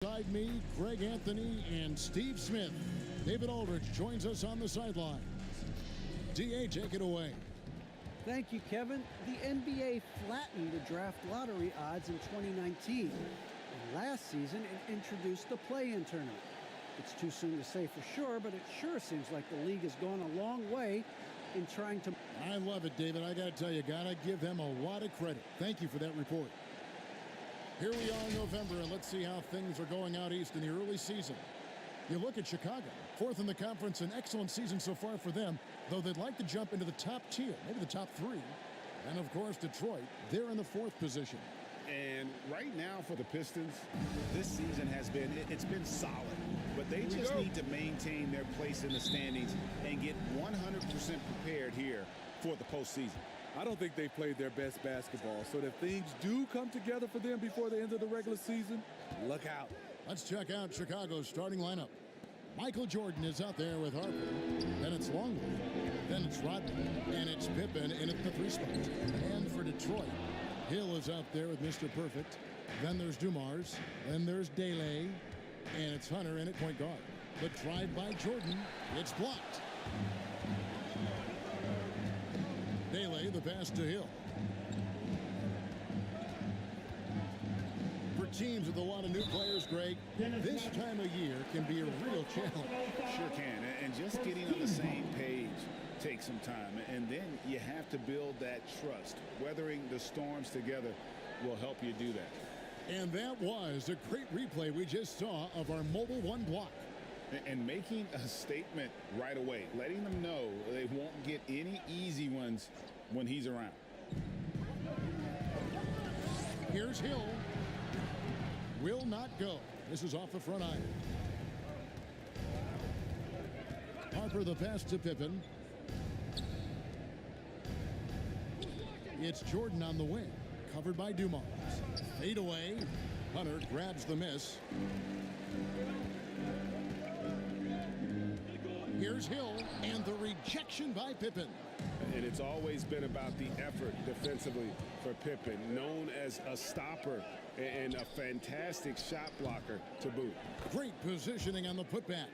Beside me, Greg Anthony and Steve Smith. David Aldrich joins us on the sidelines. DA, take it away. Thank you, Kevin. The NBA flattened the draft lottery odds in 2019. And last season, it introduced the play-in tournament. It's too soon to say for sure, but it sure seems like the league has gone a long way in trying to... I love it, David. I got to tell you, got to give them a lot of credit. Thank you for that report. Here we are in November, and let's see how things are going out east in the early season. You look at Chicago, fourth in the conference, an excellent season so far for them, though they'd like to jump into the top tier, maybe the top three. And, of course, Detroit, they're in the fourth position. And right now for the Pistons, this season has been, it's been solid. But they just need to maintain their place in the standings and get 100% prepared here for the postseason. I don't think they've played their best basketball, so if things do come together for them before the end of the regular season, look out. Let's check out Chicago's starting lineup. Michael Jordan is out there with Harper. Then it's Longley. Then it's Rodney. And it's Pippen in at the 3 spot. And for Detroit, Hill is out there with Mr. Perfect. Then there's Dumars. Then there's Dele. And it's Hunter in at point guard. The drive by Jordan. It's blocked. Dele, the pass to Hill. For teams with a lot of new players, Greg, this time of year can be a real challenge. Sure can. And just getting on the same page takes some time. And then you have to build that trust. Weathering the storms together will help you do that. And that was a great replay we just saw of our Mobile One block. And making a statement right away, letting them know they won't get any easy ones when he's around. Here's Hill. Will not go. This is off the front iron. Harper the pass to Pippen. It's Jordan on the wing, covered by Dumars. Fade away. Hunter grabs the miss. Here's Hill, and the rejection by Pippen. And it's always been about the effort defensively for Pippen, known as a stopper and a fantastic shot blocker to boot. Great positioning on the putback.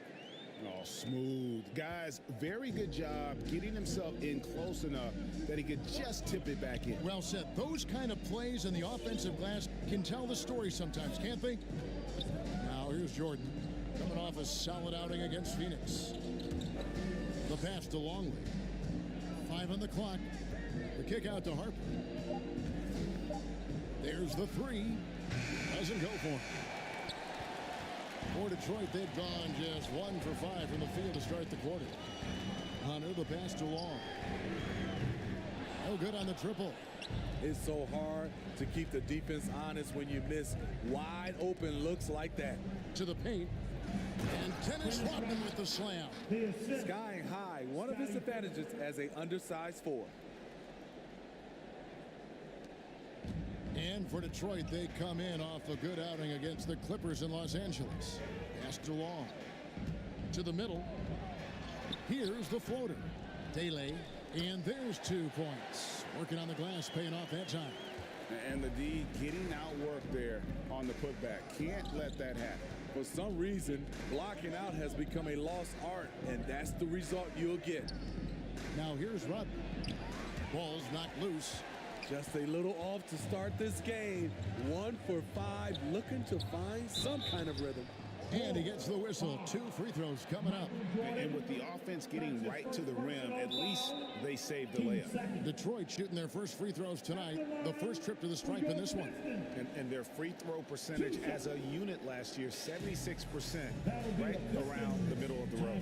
Oh, smooth. Guys, very good job getting himself in close enough that he could just tip it back in. Well said. Those kind of plays in the offensive glass can tell the story sometimes, can't they? Now here's Jordan, coming off a solid outing against Phoenix. The pass to Longley. 5 on the clock. The kick out to Harper. There's the 3. Doesn't go for him. For Detroit, they've gone just 1 for 5 from the field to start the quarter. Hunter, the pass to Long. No good on the triple. It's so hard to keep the defense honest when you miss wide open looks like that. To the paint. And Dennis Rodman with the slam. Skying high, one of his advantages as an undersized 4. And for Detroit, they come in off a good outing against the Clippers in Los Angeles. Pass to Long. To the middle. Here's the floater. Dele. And there's 2 points. Working on the glass, paying off that time. And the D getting outworked there on the putback. Can't let that happen. For some reason, blocking out has become a lost art, and that's the result you'll get. Now here's Rodman. Ball's knocked loose. Just a little off to start this game. 1 for 5, looking to find some kind of rhythm. And he gets the whistle. 2 free throws coming up. And with the offense getting right to the rim, at least they saved the layup. Detroit shooting their first free throws tonight. The first trip to the stripe in this one. And their free throw percentage as a unit last year, 76%, right around the middle of the road.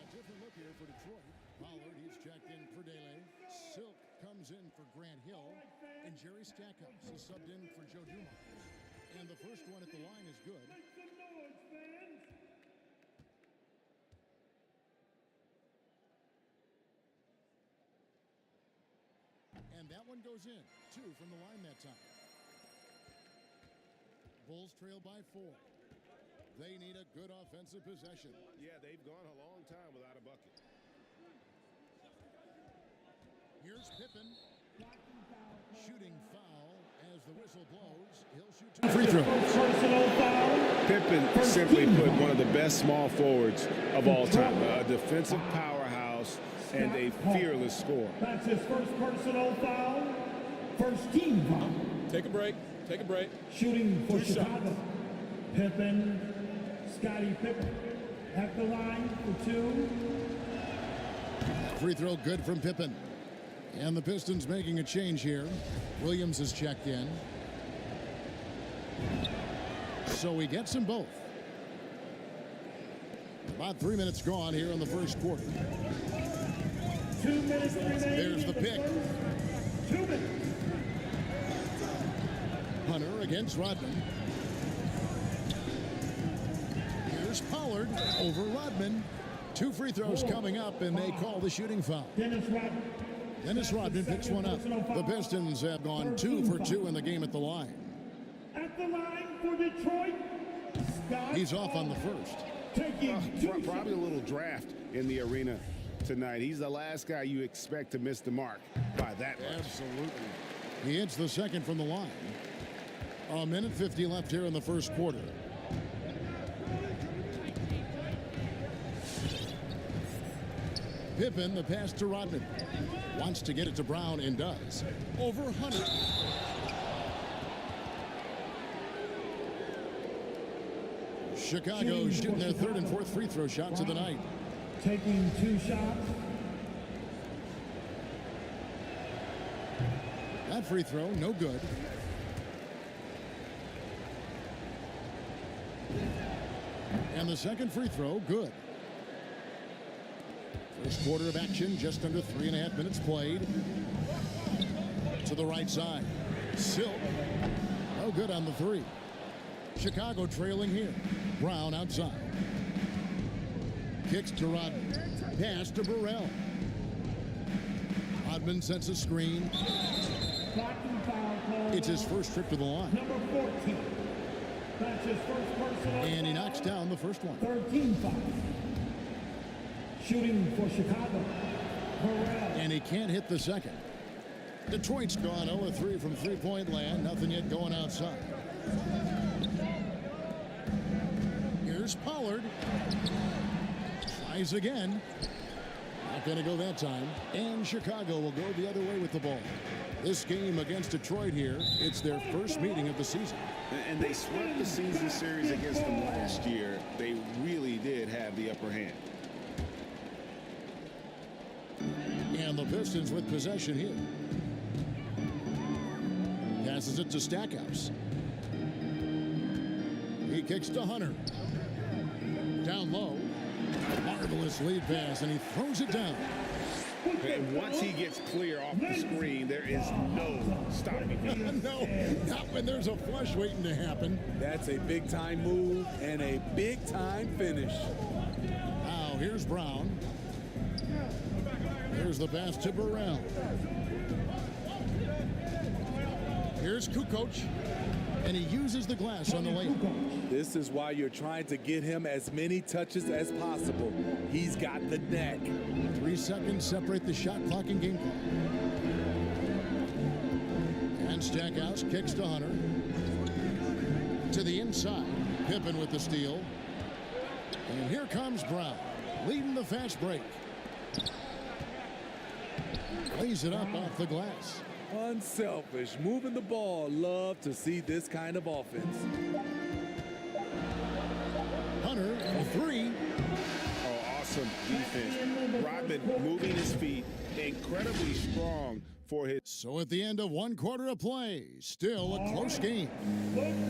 Different look here for Detroit. Pollard, he's checked in for Dele. Silk comes in for Grant Hill. And Jerry Stackhouse is subbed in for Joe Dumars. And the first one at the line is good. And that one goes in. 2 from the line that time. Bulls trail by 4. They need a good offensive possession. Yeah, they've gone a long time without a bucket. Here's Pippen. Shooting foul as the whistle blows. He'll shoot 2 free throws. Pippen simply put, one of the best small forwards of all time. A defensive powerhouse and a fearless scorer. That's his first personal foul. First team foul. Take a break. Take a break. Shooting for 2 Chicago. shots. Pippen. Scottie Pippen. At the line for 2. Free throw good from Pippen. And the Pistons making a change here. Williams has checked in. So he gets them both. About 3 minutes gone here in the first quarter. 2 minutes remaining. There's the pick. 2 minutes. Hunter against Rodman. Here's Pollard over Rodman. 2 free throws coming up, and they call the shooting foul. Dennis Rodman picks one up. The Pistons have gone 2 for 2 in the game at the line. At the line for Detroit. He's off on the first. Probably a little draft in the arena tonight. He's the last guy you expect to miss the mark by that much. Absolutely. He hits the second from the line. A minute 50 left here in the first quarter. Pippen, the pass to Rodman. Wants to get it to Brown and does. Over Hunter. Chicago shooting their 3rd and 4th free throw shots of the night. Taking 2 shots. That free throw, no good. And the second free throw, good. First quarter of action, just under 3.5 minutes played. To the right side. Silk. No good on the 3. Chicago trailing here. Brown outside. Kicks to Rodman. Pass to Burrell. Rodman sets a screen. It's his first trip to the line. Number 14. That's his first personal. And he knocks down the first one. 13 foul. Shooting for Chicago. Burrell. And he can't hit the second. Detroit's gone 0-3 from three-point land. Nothing yet going outside. Here's Pollard. Tries again. Not going to go that time. And Chicago will go the other way with the ball. This game against Detroit here, it's their first meeting of the season. And they swept the season series against them last year. They really did have the upper hand. And the Pistons with possession here. Passes it to Stackhouse. He kicks to Hunter. Down low. Marvelous lead pass, and he throws it down. And once he gets clear off the screen, there is no stopping him. No, not when there's a flush waiting to happen. That's a big-time move and a big-time finish. Now, here's Brown. Here's the pass to Burrell. Here's Kukoc. And he uses the glass on the layup. This is why you're trying to get him as many touches as possible. He's got the neck. 3 seconds separate the shot clock and game clock. And Stackhouse kicks to Hunter. To the inside. Pippen with the steal. And here comes Brown, leading the fast break. Lays it up off the glass. Unselfish, moving the ball. Love to see this kind of offense. Hunter, a 3. Oh, awesome defense. Rodman moving his feet, incredibly strong for his. So at the end of 1 quarter of play, still a close game.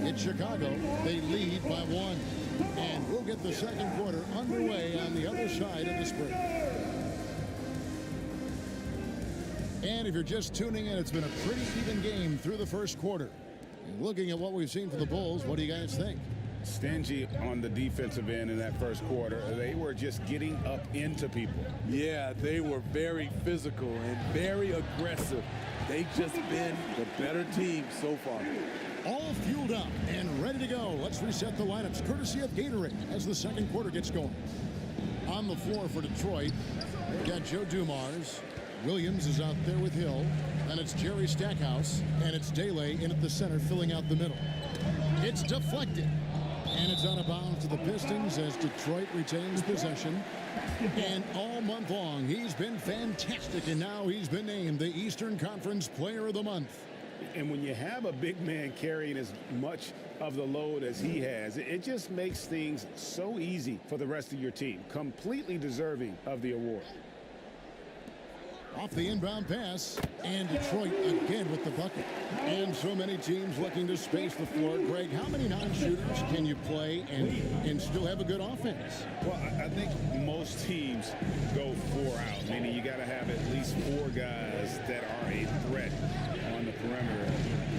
In Chicago, they lead by 1. And we'll get the second quarter underway on the other side of the sprint. And if you're just tuning in, it's been a pretty even game through the first quarter. And looking at what we've seen for the Bulls, what do you guys think? Stingy on the defensive end in that first quarter. They were just getting up into people. Yeah, they were very physical and very aggressive. They've just been the better team so far. All fueled up and ready to go. Let's reset the lineups courtesy of Gatorade as the second quarter gets going. On the floor for Detroit, we've got Joe Dumars. Williams is out there with Hill. And it's Jerry Stackhouse. And it's Dele in at the center, filling out the middle. It's deflected. And it's out of bounds to the Pistons as Detroit retains possession. And all month long, he's been fantastic. And now he's been named the Eastern Conference Player of the Month. And when you have a big man carrying as much of the load as he has, it just makes things so easy for the rest of your team. Completely deserving of the award. Off the inbound pass, and Detroit again with the bucket. And so many teams looking to space the floor. Greg, how many non-shooters can you play and still have a good offense? Well, I think most teams go 4 out, meaning you got to have at least 4 guys that are a threat on the perimeter,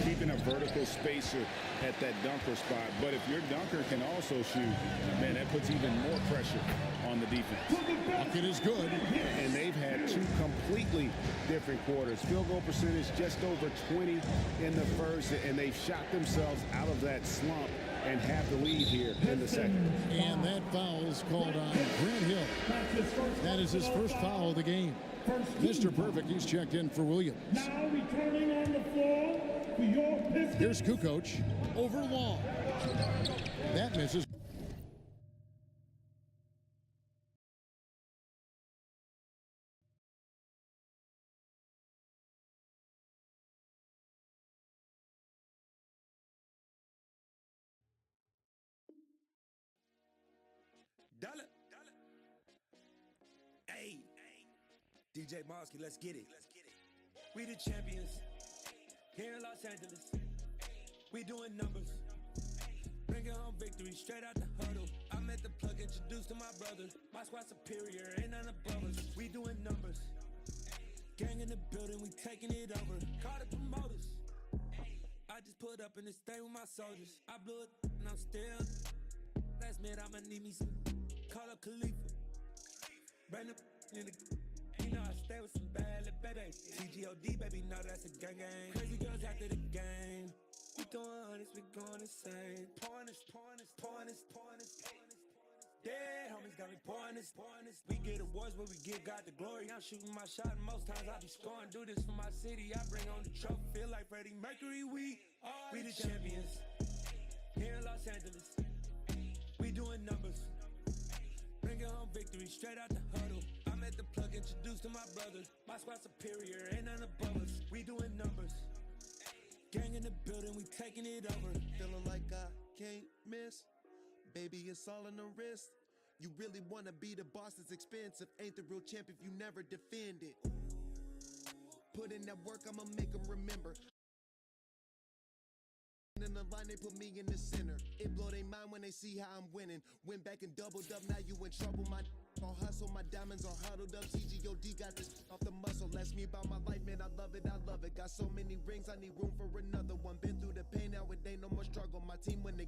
keeping a vertical spacer at that dunker spot. But if your dunker can also shoot, man, that puts even more pressure on the defense. Bucket is good. And they've had 2 completely different quarters. Field goal percentage just over 20 in the first, and they've shot themselves out of that slump and have the lead here in the second. And that foul is called on Grant Hill. That is his first foul of the game. Mr. Perfect, he's checked in for Williams. Now returning on the floor for your Pistons. Here's Kukoc over Long. That misses. Dollar. Hey, DJ Mosky, let's get it. We the champions here in Los Angeles. We doing numbers. Bringing home victory straight out the huddle. I met the plug, introduced to my brothers. My squad superior, ain't none above us. We doing numbers. Gang in the building, we taking it over. Call the promoters. I just put up in this thing with my soldiers. I blew it and I'm still. Last minute, I'ma need me some. Call up Khalifa. Brand up in the. You know I stay with some bad little baby. TGOD, baby, know that's a gang gang. Crazy girls after the game. We doing honest, we going insane. Pouring this. Dead homies got me pouring this. We get awards where we give God the glory. I'm shooting my shot and most times I be scoring. Do this for my city, I bring on the trophy. Feel like Freddie Mercury, we the champions. Here in Los Angeles, we doing numbers. Bringing home victory straight out the huddle. I met the plug, introduced to my brothers. My squad superior, ain't none above us. We doing numbers. Gang in the building, we taking it over. Feeling like I can't miss. Baby, it's all in the wrist. You really wanna be the boss, it's expensive. Ain't the real champ if you never defend it. Put in that work, I'ma make them remember. In the line, they put me in the center. It blow their mind when they see how I'm winning. Went back and doubled up, now you in trouble. My on hustle, my diamonds are huddled up. CGOD got this off the muscle. Ask me about my life, man, I love it. Got so many rings, I need room for another one. Been through the pain, now it ain't no more struggle. My team when they